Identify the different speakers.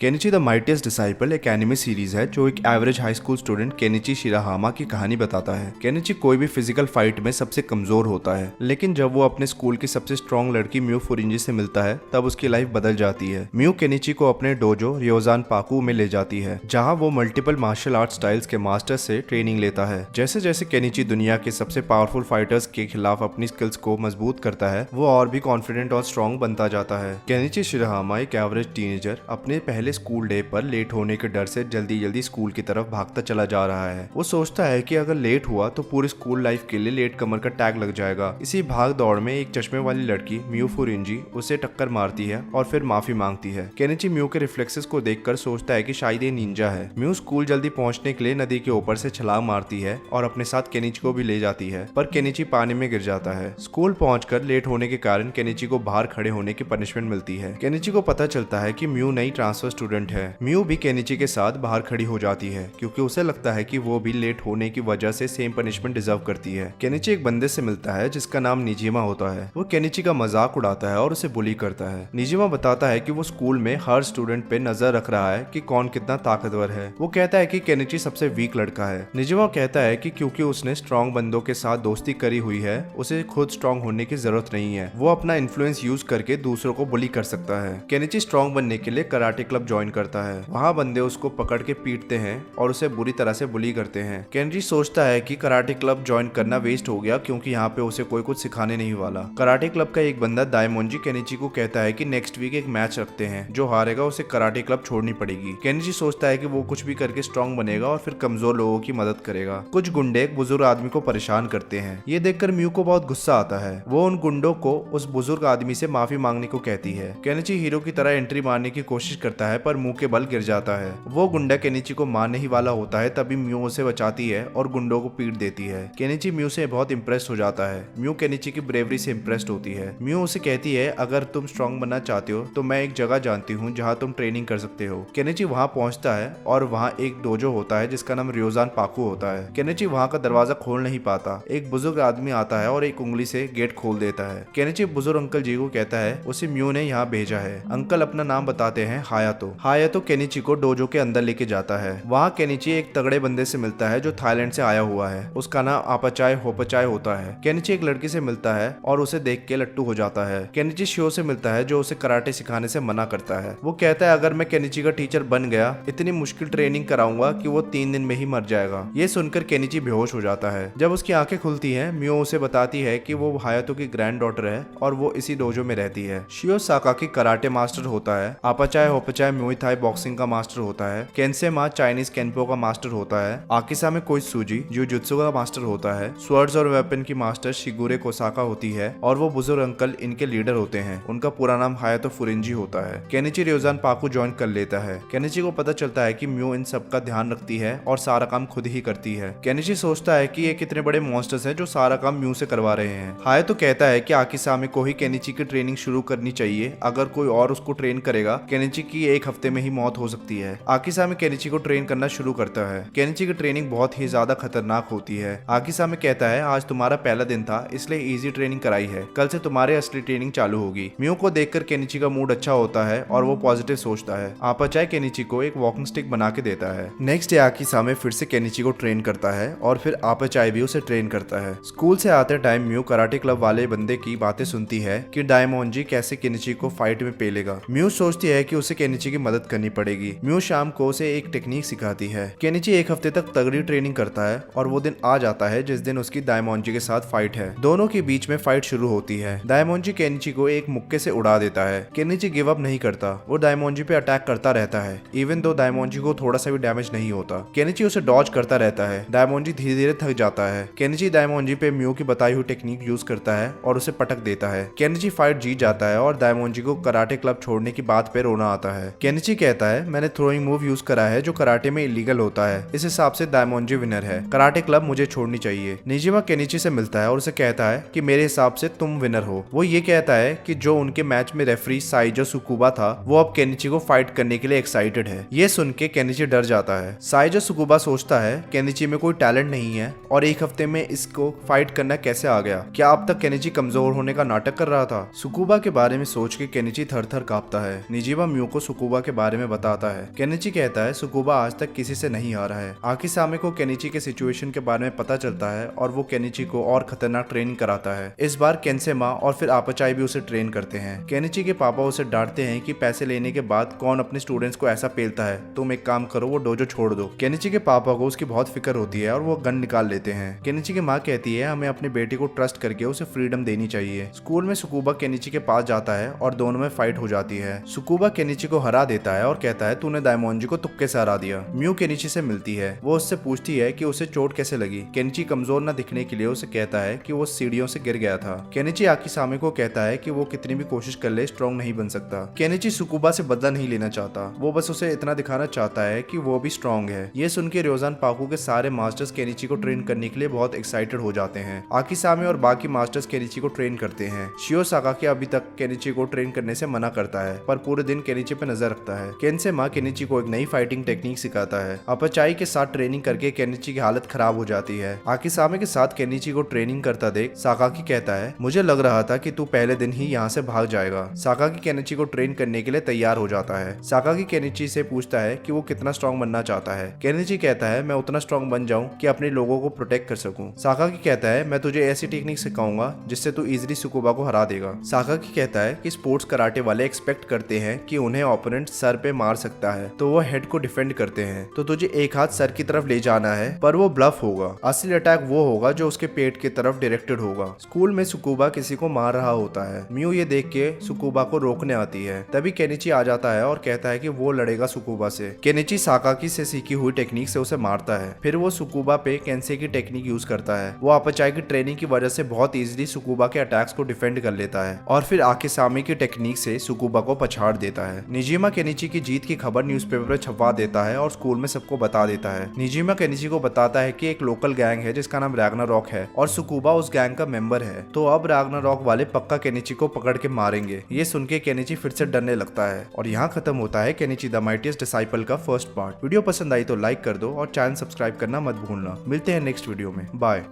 Speaker 1: Kenichi the mightiest disciple एक anime series है जो एक average high school student Kenichi Shirahama की कहानी बताता है। केनिची कोई भी फिजिकल फाइट में सबसे कमजोर होता है, लेकिन जब वो अपने स्कूल की सबसे स्ट्रॉन्ग लड़की म्यू फुरिंजी से मिलता है तब उसकी लाइफ बदल जाती है। म्यू केनिची को अपने डोजो रियोजान पाकू में ले जाती है, जहाँ वो मल्टीपल मार्शल आर्ट स्टाइल्स के मास्टर से ट्रेनिंग लेता है। जैसे जैसे केनिची दुनिया के सबसे पावरफुल फाइटर्स के खिलाफ अपनी स्किल्स को मजबूत करता है, वो और भी कॉन्फिडेंट और स्ट्रॉन्ग बनता जाता है। केनिची शिराहामा एक एवरेज टीनेजर अपने पहले स्कूल डे पर लेट होने के डर से जल्दी जल्दी स्कूल की तरफ भागता चला जा रहा है। वो सोचता है कि अगर लेट हुआ तो पूरी स्कूल लाइफ के लिए लेट कमर का टैग लग जाएगा। इसी भाग दौड़ में एक चश्मे वाली लड़की म्यू फुरिंजी उसे टक्कर मारती है और फिर माफी मांगती है। केनिची म्यू के रिफ्लेक्सेस को देखकर सोचता है कि शायद ये निंजा है। म्यू स्कूल जल्दी पहुंचने के लिए नदी के ऊपर से छलांग मारती है और अपने साथ केनिची को भी ले जाती है, पर केनिची पानी में गिर जाता है। स्कूल पहुंचकर लेट होने के कारण केनिची को बाहर खड़े होने की पनिशमेंट मिलती है। केनिची को पता चलता है कि म्यू नई ट्रांसफर स्टूडेंट है। म्यू भी केनिची के साथ बाहर खड़ी हो जाती है क्योंकि उसे लगता है कि वो भी लेट होने की वजह से सेम पनिशमेंट डिजर्व करती है। केनिची एक बंदे से मिलता है जिसका नाम निजिमा होता है। वो केनिची का मजाक उड़ाता है और उसे बुली करता है। निजिमा बताता है कि वो स्कूल में हर स्टूडेंट पे नजर रख रहा है कि कौन कितना ताकतवर है। वो कहता है कि केनिची सबसे वीक लड़का है। निजिमा कहता है कि क्योंकि उसने स्ट्रॉन्ग बंदों के साथ दोस्ती करी हुई है, उसे खुद स्ट्रॉन्ग होने की जरूरत नहीं है। वो अपना इन्फ्लुएंस यूज करके दूसरों को बुली कर सकता है। केनिची स्ट्रॉन्ग बनने के लिए कराटे क्लब ज्वाइन करता है। वहाँ बंदे उसको पकड़ के पीटते हैं और उसे बुरी तरह से बुली करते हैं। केनिची सोचता है कि कराटे क्लब ज्वाइन करना वेस्ट हो गया क्योंकि यहाँ पे उसे कोई कुछ सिखाने नहीं वाला। कराटे क्लब का एक बंदा दाइमोंजी केनिची को कहता है कि नेक्स्ट वीक एक मैच रखते हैं, जो हारेगा उसे कराटे क्लब छोड़नी पड़ेगी। केनिची सोचता है कि वो कुछ भी करके स्ट्रॉन्ग बनेगा और फिर कमजोर लोगों की मदद करेगा। कुछ गुंडे एक बुजुर्ग आदमी को परेशान करते हैं। ये देखकर म्यू को बहुत गुस्सा आता है। वो उन गुंडों को उस बुजुर्ग आदमी से माफी मांगने को कहती है। केनिची हीरो की तरह एंट्री मारने की कोशिश करता है पर मुंह के बल गिर जाता है। वो गुंडा केनिची को मारने ही वाला होता है, तभी म्यू उसे बचाती है और गुंडों को पीट देती है। केनिची म्यू से बहुत इंप्रेस हो जाता है। म्यू केनिची की ब्रेवरी से इंप्रेस्ड होती है। म्यू उसे कहती है अगर तुम स्ट्रॉन्ग बनना चाहते हो तो मैं एक जगह जानती हूँ जहाँ तुम ट्रेनिंग कर सकते हो। केनिची वहाँ पहुँचता है और वहाँ एक डोजो होता है जिसका नाम रियोजान पाकू होता है। केनिची वहाँ का दरवाजा खोल नहीं पाता। एक बुजुर्ग आदमी आता है और एक उंगली से गेट खोल देता है। केनिची बुजुर्ग अंकल जी को कहता है उसे म्यू ने यहाँ भेजा है। अंकल अपना नाम बताते हैं हायातो। हायातो केनिची को डोजो के अंदर लेके जाता है। वहाँ केनिची एक तगड़े बंदे से मिलता है जो थाईलैंड से आया हुआ है। उसका नाम आपाचाय होपाचाय होता है। केनिची एक लड़की से मिलता है और उसे देख के लट्टू हो जाता है। केनिची शियो से मिलता है जो उसे कराटे सिखाने से मना करता है। वो कहता है अगर मैं केनिची का टीचर बन गया इतनी मुश्किल ट्रेनिंग कराऊंगा कि वो 3 दिन में ही मर जाएगा। ये सुनकर केनिची बेहोश हो जाता है। जब उसकी आंखें खुलती हैं, म्यू उसे बताती है कि वो हायातो की ग्रैंड डॉटर है और वो इसी डोजो में रहती है। शियो साकाकी कराटे मास्टर होता है। आपाचाय होपाचाय मुई थाई बॉक्सिंग का मास्टर होता है। केनसेमा चाइनीज केनपो का मास्टर होता है। आकिसा में कोई सूजी जुजुत्सु का मास्टर होता है। स्वर्ड्स और वेपन की मास्टर शिगुरे कोसाका होती है और वो बुजुर्ग अंकल इनके लीडर होते हैं। उनका पूरा नाम हायातो फुरिंजी होता है। केनिची रियोजान पाकू ज्वाइन कर लेता है। केनिची को पता चलता है कि म्यू इन सब का ध्यान रखती है और सारा काम खुद ही करती है। केनिची सोचता है कि ये कितने बड़े मॉन्स्टर्स हैं जो सारा काम म्यू से करवा रहे हैं। हायातो कहता है कि आकिसामे को ही केनिची की ट्रेनिंग शुरू करनी चाहिए। अगर कोई और उसको ट्रेन करेगा केनिची की 1 हफ्ते में ही मौत हो सकती है। आकिसामे केनिची को ट्रेन करना शुरू करता है। केनिची की ट्रेनिंग बहुत ही ज्यादा खतरनाक होती है। आकिसामे कहता है आज तुम्हारा पहला दिन था इसलिए इजी ट्रेनिंग कराई है, कल से तुम्हारे असली ट्रेनिंग चालू होगी। म्यू को देखकर केनिची का मूड अच्छा होता है और वो पॉजिटिव सोचता है। आपाचाय केनिची को एक वॉकिंग स्टिक बना के देता है। नेक्स्ट डे आकिसामे फिर से केनिची को ट्रेन करता है और फिर आपाचाय भी उसे ट्रेन करता है। स्कूल से आते टाइम म्यू कराटे क्लब वाले बंदे की बातें सुनती है कि डायमोंजी कैसे केनिची को फाइट में पेलेगा। म्यू सोचती है कि उसे केनिची की मदद करनी पड़ेगी। म्यू शाम को उसे एक टेक्निक सिखाती है। केनिची 1 हफ्ते तक तगड़ी ट्रेनिंग करता है और वो दिन आ जाता है जिस दिन उसकी डायमोंजी के साथ फाइट है। दोनों के बीच में फाइट शुरू होती है। डायमोंजी केनिची को एक मुक्के से उड़ा देता है। केनिची गिव अप नहीं करता। वो डायमोंजी पे अटैक करता रहता है इवन दो डायमोंजी को थोड़ा सा भी डैमेज नहीं होता। केनिची उसे डॉज करता रहता है। डायमोंजी धीरे धीरे थक जाता है। केनिची डायमोंजी पे म्यू की बताई हुई टेक्निक यूज करता है और उसे पटक देता है। केनिची फाइट जीत जाता है और डायमोंजी को कराटे क्लब छोड़ने की बात पे रोना आता है। केनिची कहता है मैंने थ्रोइंग मूव यूज करा है जो कराटे में इलीगल होता है, इस हिसाब से डायमोंजी विनर है। कराटे क्लब मुझे छोड़नी चाहिए। निजिमा केनिची से मिलता है और उसे कहता है कि मेरे हिसाब से तुम विनर हो। वो ये कहता है कि जो उनके मैच में रेफरी साइजो सुकुबा था वो अब केनिची को फाइट करने के लिए एक्साइटेड है। ये सुन के केनिची डर जाता है। साइजो सुकुबा सोचता है केनिची में कोई टैलेंट नहीं है और 1 हफ्ते में इसको फाइट करना कैसे आ गया। क्या अब तक केनिची कमजोर होने का नाटक कर रहा था? सुकुबा के बारे में सोच के केनिची थर थर कांपता है। निजिमा म्यू को सुकुबा सुकुबा के बारे में बताता है। केनिची कहता है सुकुबा आज तक किसी से नहीं हारा है। आकिसामे को केनिची के सिचुएशन के बारे में पता चलता है और वो केनिची को और खतरनाक ट्रेनिंग कराता है। इस बार केंसेमा और फिर आपचाई भी उसे ट्रेन करते हैं। केनिची के पापा उसे डांटते हैं कि पैसे लेने के बाद कौन अपने स्टूडेंट्स को ऐसा पेलता है, तुम एक काम करो वो डोजो छोड़ दो। केनिची के पापा को उसकी बहुत फिक्र होती है और वो गन निकाल लेते हैं। केनिची की माँ कहती है हमें अपने बेटे को ट्रस्ट करके उसे फ्रीडम देनी चाहिए। स्कूल में सुकुबा केनिची के पास जाता है और दोनों में फाइट हो जाती है। सुकुबा केनिची को हरा देता है और कहता है तूने दाइमोंजी को तुक्के से हरा दिया। म्यू केनिची से मिलती है। वो उससे पूछती है कि उसे चोट कैसे लगी। केनिची कमजोर न दिखने के लिए उसे कहता है कि वो सीढ़ियों से गिर गया था। केनिची आकिसामे को कहता है कि वो कितनी भी कोशिश कर ले स्ट्रॉन्ग नहीं बन सकता। केनिची सुकुबा से बदला नहीं लेना चाहता, वो बस उसे इतना दिखाना चाहता है कि वो भी स्ट्रॉन्ग है। ये सुन के रियोजान पाकू के सारे मास्टर्स केनिची को ट्रेन करने के लिए बहुत एक्साइटेड हो जाते हैं। आकिसामे और बाकी मास्टर्स केनिची को ट्रेन करते हैं। शियो साकाकी अभी तक केनिची को ट्रेन करने से मना करता है पर पूरे दिन केनिची पे नजर रखता है। केंसेमा केनिची को एक नई फाइटिंग टेक्निक सिखाता है। अपचाई के साथ ट्रेनिंग करके केनिची की हालत खराब हो जाती है। आकिसामे के साथ केनिची को ट्रेनिंग करता देख साकाकी कहता है मुझे लग रहा था कि तू पहले दिन ही यहाँ से भाग जाएगा। साकाकी केनिची को ट्रेन करने के लिए तैयार हो जाता है। साकाकी केनिची से पूछता है कि वो कितना स्ट्रॉन्ग बनना चाहता है। केनिची कहता है मैं उतना स्ट्रॉन्ग बन जाऊं कि अपने लोगों को प्रोटेक्ट कर सकूं। साकाकी कहता है मैं तुझे ऐसी टेक्निक सिखाऊंगा जिससे तू इजीली सुकुबा को हरा देगा। साकाकी कहता है कि स्पोर्ट्स कराटे वाले एक्सपेक्ट करते हैं कि उन्हें ओपोनेंट सर पे मार सकता है तो वो हेड को डिफेंड करते हैं, तो तुझे एक हाथ सर की तरफ ले जाना है पर वो ब्लफ होगा। असली अटैक वो होगा जो उसके पेट की तरफ डायरेक्टेड होगा। स्कूल में सुकुबा किसी को मार रहा होता है। म्यू ये देख के सुकुबा को रोकने आती है। तभी केनिची आ जाता है और कहता है कि वो लड़ेगा सुकुबा से। केनिची साकाकी से सीखी हुई टेक्निक से उसे मारता है। फिर वो सुकुबा पे केंसे की टेक्निक यूज करता है। वो अपचाई की ट्रेनिंग की वजह से बहुत इजीली सुकुबा के अटैक्स को डिफेंड कर लेता है और फिर आकिसामे की टेक्निक से सुकुबा को पछाड़ देता है। निजिमा केनिची की जीत की खबर न्यूज़पेपर पर छपवा देता है और स्कूल में सबको बता देता है। निजिमा केनिची को बताता है कि एक लोकल गैंग है जिसका नाम रैग्नारॉक है और सुकुबा उस गैंग का मेंबर है, तो अब रैग्नारॉक वाले पक्का केनिची को पकड़ के मारेंगे। ये सुन के केनिची फिर से डरने लगता है और यहाँ खत्म होता है केनिची द माइटीएस्ट डिसाइपल का फर्स्ट पार्ट। वीडियो पसंद आई तो लाइक कर दो और चैनल सब्सक्राइब करना मत भूलना। मिलते हैं नेक्स्ट वीडियो में, बाय।